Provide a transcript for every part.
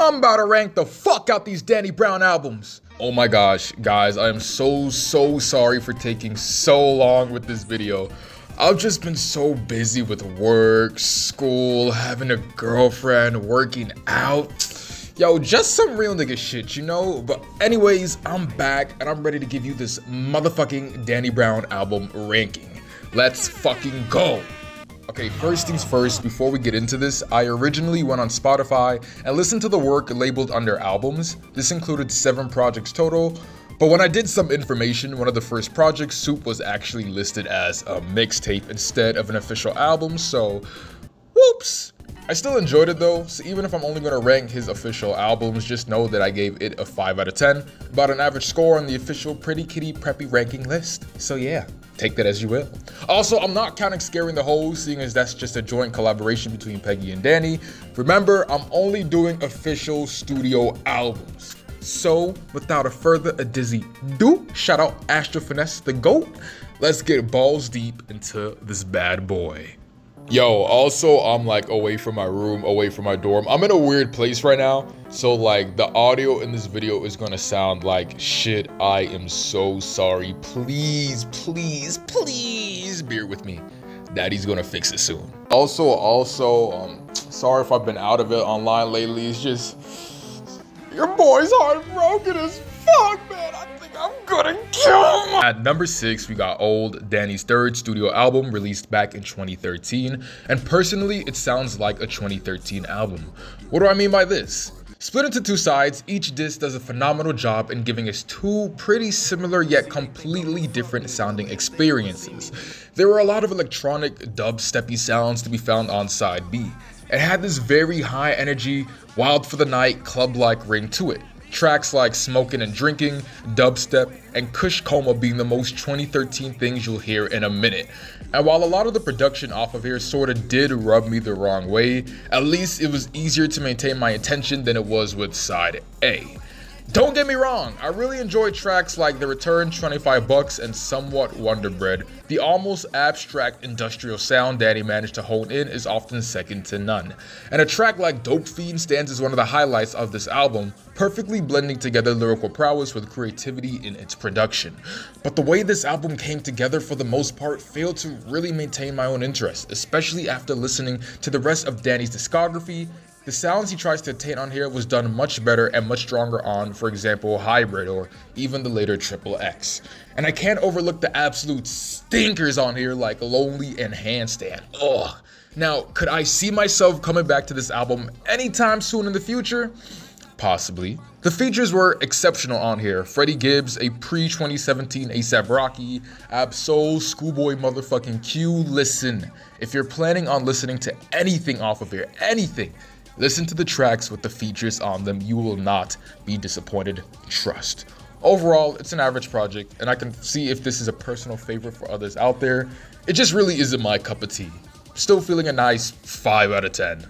I'm about to rank the fuck out these Danny Brown albums. Oh my gosh, guys, I am so sorry for taking so long with this video. I've just been so busy with work, school, having a girlfriend, working out. Yo, just some real nigga shit, you know? But anyways, I'm back and I'm ready to give you this motherfucking Danny Brown album ranking. Let's fucking go. Okay, first things first, before we get into this, I originally went on Spotify and listened to the work labeled under albums. This included 7 projects total, but when I did some information, one of the first projects, Soup, was actually listed as a mixtape instead of an official album, so whoops. I still enjoyed it though, so even if I'm only going to rank his official albums, just know that I gave it a 5 out of 10, about an average score on the official Pretty Kitty Preppy ranking list. So yeah, take that as you will. Also, I'm not counting Scaring the Hoes, seeing as that's just a joint collaboration between Peggy and Danny. Remember, I'm only doing official studio albums. So, without a further ado, shout out Astro Finesse the GOAT. Let's get balls deep into this bad boy. Yo, also, I'm like away from my room, away from my dorm. I'm in a weird place right now, so like the audio in this video is gonna sound like shit. I am so sorry. Please bear with me. Daddy's gonna fix it soon. Also, sorry if I've been out of it online lately. It's just, your boy's heartbroken as fuck, man. I think I'm gonna kill him. At number 6, we got Old, Danny's third studio album released back in 2013. And personally, it sounds like a 2013 album. What do I mean by this? Split into 2 sides, each disc does a phenomenal job in giving us 2 pretty similar yet completely different sounding experiences. There were a lot of electronic, dubsteppy sounds to be found on side B. It had this very high energy, wild for the night, club-like ring to it. Tracks like Smokin' and Drinking, Dubstep, and Kush Coma being the most 2013 things you'll hear in a minute. And while a lot of the production off of here sorta did rub me the wrong way, at least it was easier to maintain my attention than it was with side A. Don't get me wrong, I really enjoyed tracks like The Return, 25 Bucks, and Somewhat Wonder Bread. The almost abstract industrial sound Danny managed to hone in is often second to none. And a track like Dope Fiend stands as one of the highlights of this album, perfectly blending together lyrical prowess with creativity in its production. But the way this album came together for the most part failed to really maintain my own interest, especially after listening to the rest of Danny's discography. The sounds he tries to attain on here was done much better and much stronger on, for example, Hybrid or even the later Triple X. And I can't overlook the absolute stinkers on here like Lonely and Handstand. Ugh. Now, could I see myself coming back to this album anytime soon in the future? Possibly. The features were exceptional on here. Freddie Gibbs, a pre-2017 A$AP Rocky, Absol, Schoolboy motherfucking Q. Listen, if you're planning on listening to anything off of here, anything, listen to the tracks with the features on them. You will not be disappointed, trust. Overall, it's an average project, and I can see if this is a personal favorite for others out there. It just really isn't my cup of tea. Still feeling a nice 5 out of 10.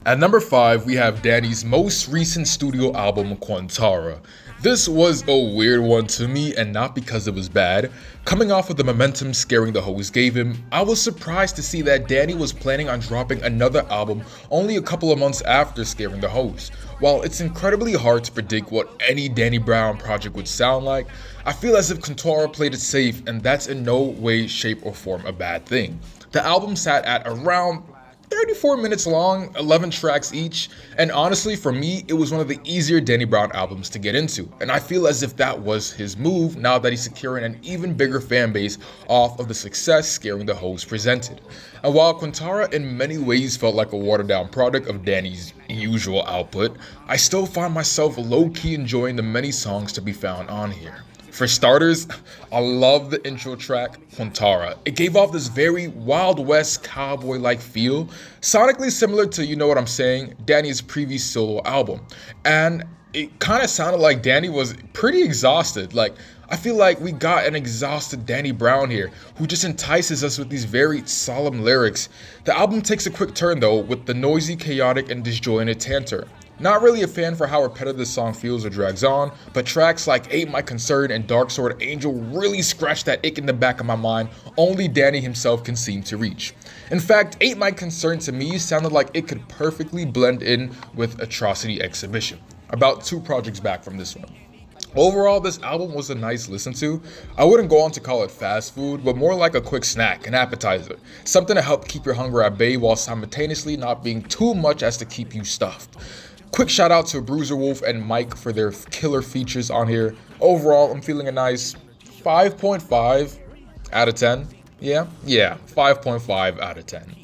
At number 5, we have Danny's most recent studio album, Quantara. This was a weird one to me, and not because it was bad. Coming off of the momentum Scaring the Hoes gave him, I was surprised to see that Danny was planning on dropping another album only a couple of months after Scaring the Hoes. While it's incredibly hard to predict what any Danny Brown project would sound like, I feel as if Quantara played it safe, and that's in no way, shape, or form a bad thing. The album sat at around 34 minutes long, 11 tracks each, and honestly for me, it was one of the easier Danny Brown albums to get into, and I feel as if that was his move now that he's securing an even bigger fan base off of the success Scaring the Hoes presented. And while Quantara in many ways felt like a watered down product of Danny's usual output, I still find myself low-key enjoying the many songs to be found on here. For starters, I love the intro track, Quantara. It gave off this very Wild West cowboy-like feel, sonically similar to, you know what I'm saying, Danny's previous solo album. And it kind of sounded like Danny was pretty exhausted. Like, I feel like we got an exhausted Danny Brown here, who just entices us with these very solemn lyrics. The album takes a quick turn though, with the noisy, chaotic, and disjointed Tantor. Not really a fan for how repetitive this song feels or drags on, but tracks like Ain't My Concern and Dark Sword Angel really scratch that ick in the back of my mind only Danny himself can seem to reach. In fact, Ain't My Concern to me sounded like it could perfectly blend in with Atrocity Exhibition, about 2 projects back from this one. Overall, this album was a nice listen to. I wouldn't go on to call it fast food, but more like a quick snack, an appetizer. Something to help keep your hunger at bay while simultaneously not being too much as to keep you stuffed. Quick shout out to Bruiser Wolf and Mike for their killer features on here. Overall, I'm feeling a nice 5.5 out of 10. Yeah, 5.5 out of 10.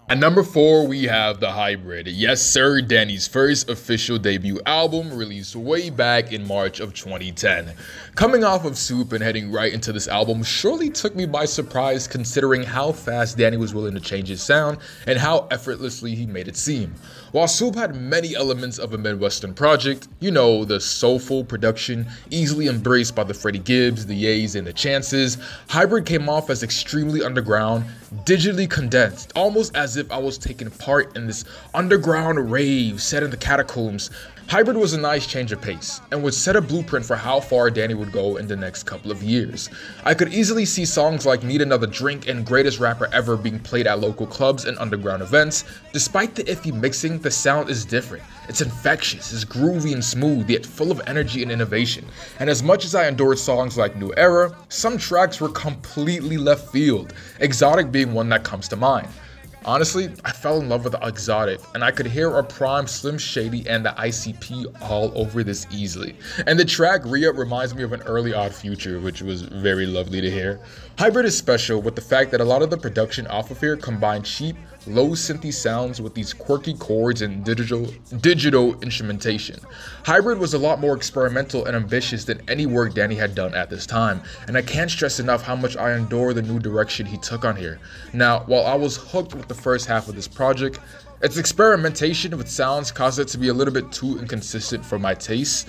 At number 4, we have The Hybrid. Yes sir, Danny's first official debut album, released way back in March of 2010. Coming off of Soup and heading right into this album surely took me by surprise considering how fast Danny was willing to change his sound and how effortlessly he made it seem. While Soup had many elements of a Midwestern project, you know, the soulful production easily embraced by the Freddie Gibbs, the Yeas, and the Chances, Hybrid came off as extremely underground, digitally condensed, almost as if I was taking part in this underground rave set in the catacombs. Hybrid was a nice change of pace, and would set a blueprint for how far Danny would go in the next couple of years. I could easily see songs like Need Another Drink and Greatest Rapper Ever being played at local clubs and underground events. Despite the iffy mixing, the sound is different. It's infectious, it's groovy and smooth, yet full of energy and innovation. And as much as I endured songs like New Era, some tracks were completely left field, Exotic being one that comes to mind. Honestly, I fell in love with the Exotic, and I could hear a prime Slim Shady and the ICP all over this easily. And the track Re-Up reminds me of an early Odd Future, which was very lovely to hear. Hybrid is special with the fact that a lot of the production off of here combined cheap, low synthy sounds with these quirky chords and digital instrumentation. Hybrid was a lot more experimental and ambitious than any work Danny had done at this time, and I can't stress enough how much I adore the new direction he took on here. Now, while I was hooked with the first half of this project, its experimentation with sounds caused it to be a little bit too inconsistent for my tastes.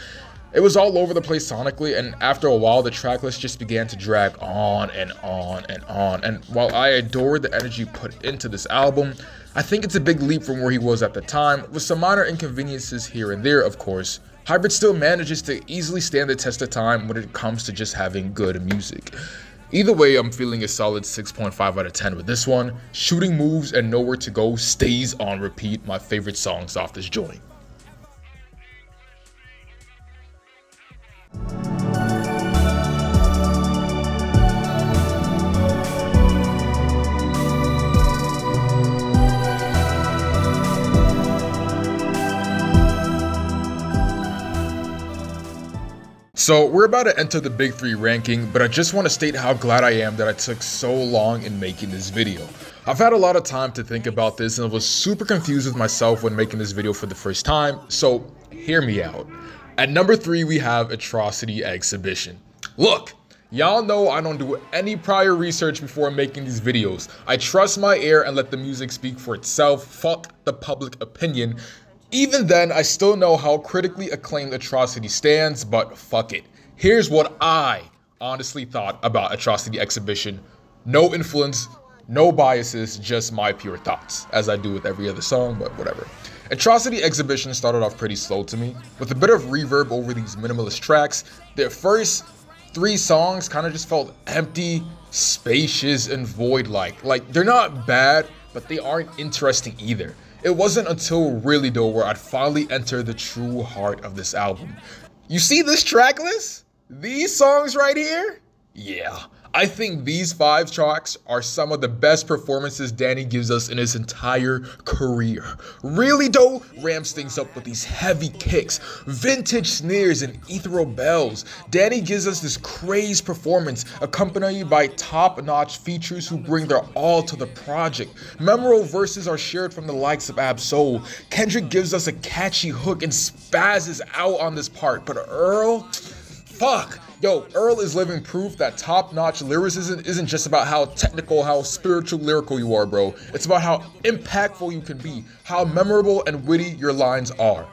It was all over the place sonically, and after a while the tracklist just began to drag on and on and on. And while I adored the energy put into this album, I think it's a big leap from where he was at the time, with some minor inconveniences here and there of course. Hybrid still manages to easily stand the test of time when it comes to just having good music. Either way, I'm feeling a solid 6.5 out of 10 with this one. Shooting Moves and Nowhere to Go stays on repeat, my favorite songs off this joint. So we're about to enter the big 3 ranking, but I just want to state how glad I am that I took so long in making this video. I've had a lot of time to think about this and I was super confused with myself when making this video for the first time, so hear me out. At number 3 we have Atrocity Exhibition. Look, y'all know I don't do any prior research before making these videos. I trust my ear and let the music speak for itself, fuck the public opinion. Even then, I still know how critically acclaimed Atrocity stands, but fuck it. Here's what I honestly thought about Atrocity Exhibition. No influence, no biases, just my pure thoughts, as I do with every other song, but whatever. Atrocity Exhibition started off pretty slow to me, with a bit of reverb over these minimalist tracks. Their first 3 songs kind of just felt empty, spacious, and void-like. Like, they're not bad, but they aren't interesting either. It wasn't until Really though where I'd finally enter the true heart of this album. You see this track list? These songs right here? Yeah, I think these 5 tracks are some of the best performances Danny gives us in his entire career. Really though ramps things up with these heavy kicks, vintage snares, and ethereal bells. Danny gives us this crazed performance accompanied by top-notch features who bring their all to the project. Memorable verses are shared from the likes of Ab-Soul. Kendrick gives us a catchy hook and spazzes out on this part, but Earl, fuck. Yo, Earl is living proof that top-notch lyricism isn't just about how technical, how spiritual, lyrical you are, bro. It's about how impactful you can be, how memorable and witty your lines are.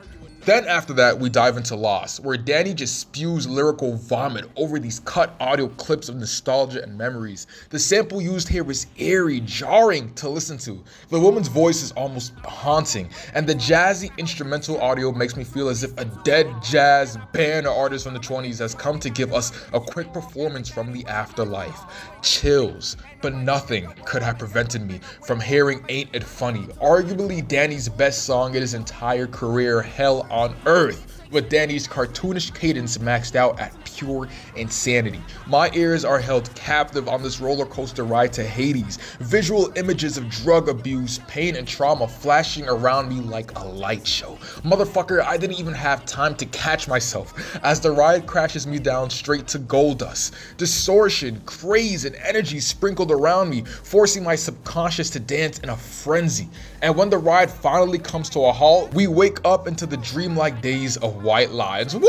Then after that, we dive into Lost, where Danny just spews lyrical vomit over these cut audio clips of nostalgia and memories. The sample used here was eerie, jarring to listen to. The woman's voice is almost haunting, and the jazzy instrumental audio makes me feel as if a dead jazz band or artist from the 20s has come to give us a quick performance from the afterlife. Chills, but nothing could have prevented me from hearing Ain't It Funny, arguably Danny's best song in his entire career, Hell on Earth, with Danny's cartoonish cadence maxed out at pure insanity. My ears are held captive on this roller coaster ride to Hades, visual images of drug abuse, pain, and trauma flashing around me like a light show. Motherfucker, I didn't even have time to catch myself as the ride crashes me down straight to gold dust. Distortion, craze, and energy sprinkled around me, forcing my subconscious to dance in a frenzy. And when the ride finally comes to a halt, we wake up into the dreamlike days of White Lines. Woo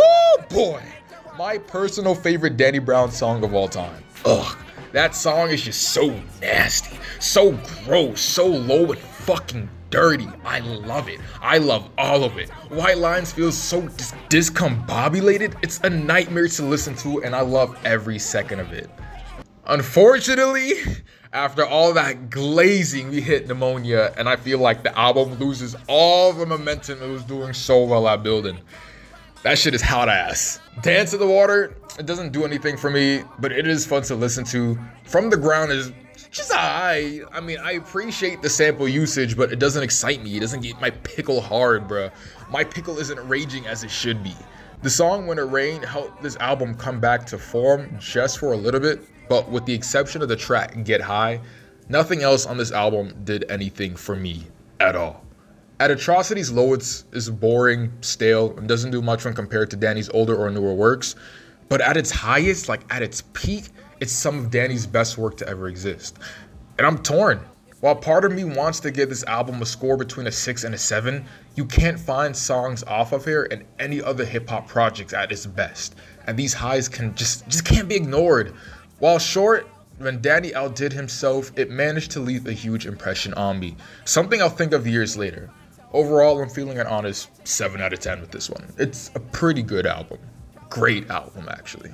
boy! My personal favorite Danny Brown song of all time. Ugh, that song is just so nasty, so gross, so low and fucking dirty. I love it. I love all of it. White Lines feels so discombobulated. It's a nightmare to listen to, and I love every second of it. Unfortunately, after all that glazing, we hit Pneumonia, and I feel like the album loses all the momentum it was doing so well at building. That shit is hot ass. Dance in the Water, it doesn't do anything for me, but it is fun to listen to. From the Ground is just alright. I mean, I appreciate the sample usage, but it doesn't excite me. It doesn't get my pickle hard, bruh. My pickle isn't raging as it should be. The song When It Rained helped this album come back to form just for a little bit, but with the exception of the track Get High, nothing else on this album did anything for me at all. At Atrocity's lowest is boring, stale, and doesn't do much when compared to Danny's older or newer works, but at its highest, like at its peak, it's some of Danny's best work to ever exist. And I'm torn. While part of me wants to give this album a score between a 6 and a 7, you can't find songs off of here and any other hip-hop projects at its best, and these highs can just can't be ignored. While short, when Danny outdid himself, it managed to leave a huge impression on me, something I'll think of years later. Overall, I'm feeling an honest 7 out of 10 with this one. It's a pretty good album. Great album, actually.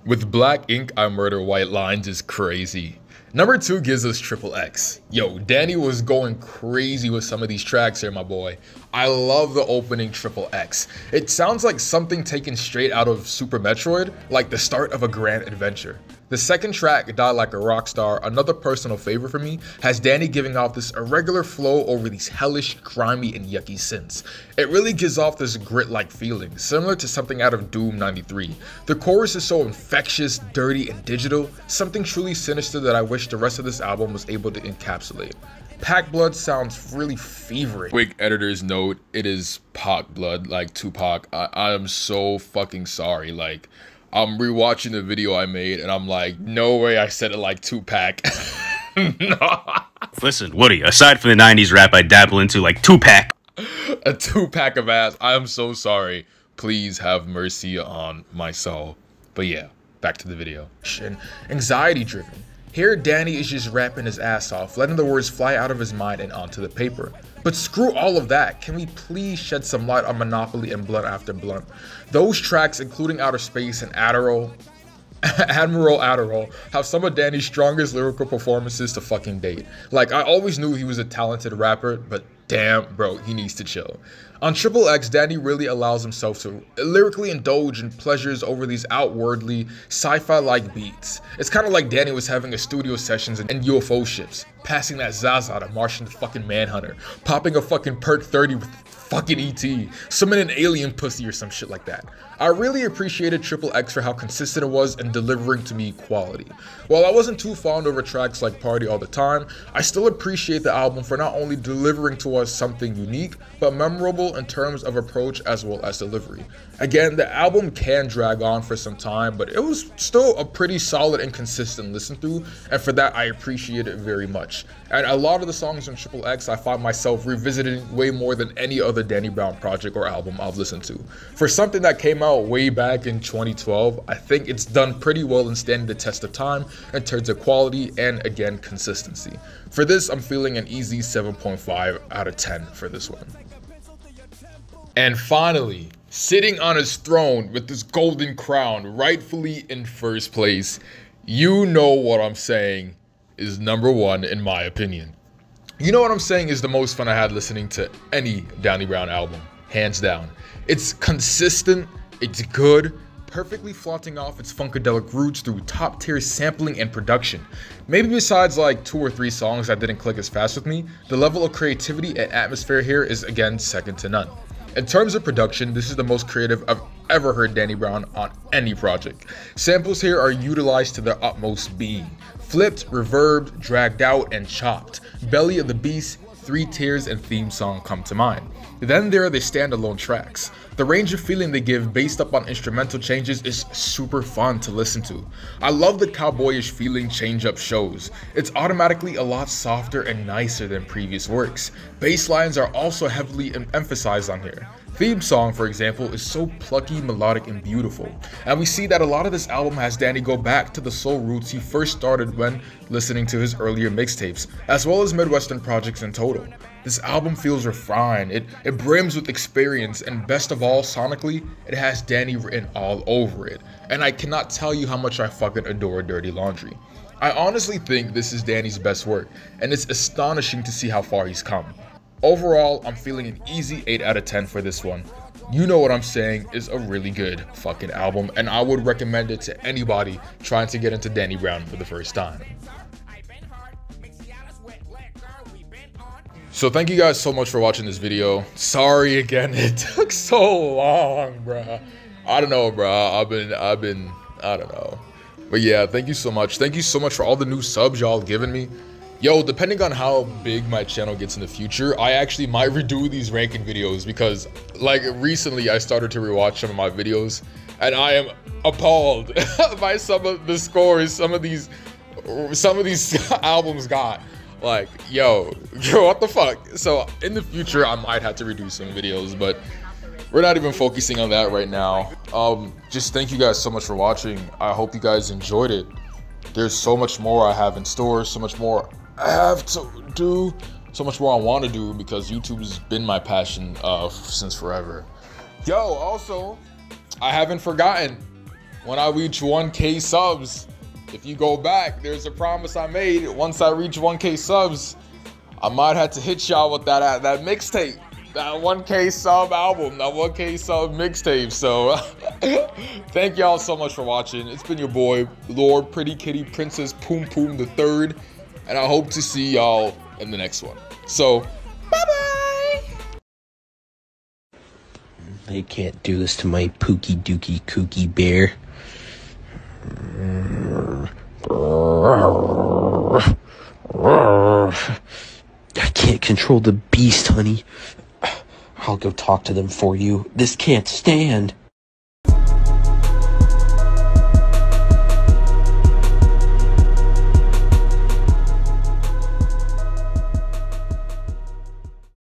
With Black Ink, I Murder White Lines is crazy. Number 2 gives us Triple X. Yo, Danny was going crazy with some of these tracks here, my boy. I love the opening Triple X. It sounds like something taken straight out of Super Metroid, like the start of a grand adventure. The second track, Die Like a Rockstar, another personal favorite for me, has Danny giving off this irregular flow over these hellish, grimy, and yucky synths. It really gives off this grit-like feeling, similar to something out of Doom 93. The chorus is so infectious, dirty, and digital, something truly sinister that I wish the rest of this album was able to encapsulate. Pac Blood sounds really feverish. Quick editor's note, it is Pac Blood, like Tupac. I am so fucking sorry, like, I'm rewatching the video I made and I'm like, no way I said it like Tupac. No. Listen, Woody, aside from the 90s rap I dabble into like Tupac. A 2-pack of ass. I am so sorry. Please have mercy on my soul. But yeah, back to the video. Anxiety driven. Here Danny is just rapping his ass off, letting the words fly out of his mind and onto the paper. But screw all of that, can we please shed some light on Monopoly and Blunt After Blunt? Those tracks, including Outer Space and Admiral Adderall, have some of Danny's strongest lyrical performances to fucking date. Like, I always knew he was a talented rapper, but damn, bro, he needs to chill. On Triple X, Danny really allows himself to lyrically indulge in pleasures over these outwardly sci-fi-like beats. It's kind of like Danny was having a studio sessions and UFO ships, passing that Zaza to Martian the fucking Manhunter, popping a fucking Perk 30 with fucking ET, summoning an alien pussy or some shit like that. I really appreciated Triple X for how consistent it was in delivering to me quality. While I wasn't too fond over tracks like Party All the Time, I still appreciate the album for not only delivering to us something unique, but memorable in terms of approach as well as delivery. Again, the album can drag on for some time, but it was still a pretty solid and consistent listen through, and for that I appreciate it very much. And a lot of the songs on Triple X I find myself revisiting way more than any other Danny Brown project or album I've listened to. For something that came out way back in 2012, I think it's done pretty well in standing the test of time in terms of quality and, again, consistency. For this, I'm feeling an easy 7.5 out of 10 for this one. And finally, sitting on his throne with this golden crown, rightfully in first place, you know what I'm saying, is number one in my opinion. You know what I'm saying is the most fun I had listening to any Danny Brown album, hands down. It's consistent, it's good, perfectly flaunting off its funkadelic roots through top tier sampling and production. Maybe besides like 2 or 3 songs that didn't click as fast with me, the level of creativity and atmosphere here is again second to none. In terms of production, this is the most creative I've ever heard Danny Brown on any project. Samples here are utilized to their utmost being. Flipped, reverbed, dragged out, and chopped. Belly of the Beast, 3 Tears, and theme song come to mind. Then there are the standalone tracks. The range of feeling they give based up on instrumental changes is super fun to listen to. I love the cowboyish feeling change-up shows. It's automatically a lot softer and nicer than previous works. Bass lines are also heavily emphasized on here. Theme song, for example, is so plucky, melodic, and beautiful. And we see that a lot of this album has Danny go back to the soul roots he first started when listening to his earlier mixtapes, as well as Midwestern projects in total. This album feels refined, it brims with experience, and best of all, sonically, it has Danny written all over it. And I cannot tell you how much I fucking adore Dirty Laundry. I honestly think this is Danny's best work, and it's astonishing to see how far he's come. Overall, I'm feeling an easy 8 out of 10 for this one. You know what I'm saying is a really good fucking album, and I would recommend it to anybody trying to get into Danny Brown for the first time. So thank you guys so much for watching this video. Sorry again, it took so long, bruh. I don't know, bruh. I don't know. But yeah, thank you so much. Thank you so much for all the new subs y'all given me. Yo, depending on how big my channel gets in the future, I actually might redo these ranking videos because, like, recently I started to rewatch some of my videos and I am appalled by some of the scores some of these albums got. Like, yo, what the fuck? So in the future, I might have to redo some videos, but we're not even focusing on that right now. Just thank you guys so much for watching. I hope you guys enjoyed it. There's so much more I have in store, so much more I have to do, so much more I want to do because YouTube has been my passion since forever. Yo, also, I haven't forgotten, when I reach 1K subs, if you go back, there's a promise I made. Once I reach 1K subs, I might have to hit y'all with that mixtape, that 1K sub album, that 1K sub mixtape. So thank y'all so much for watching. It's been your boy, Lord Pretty Kitty Princess Poom Poom the Third, and I hope to see y'all in the next one. So, bye-bye. They can't do this to my pookie dookie kooky bear. I can't control the beast, honey. I'll go talk to them for you. This can't stand.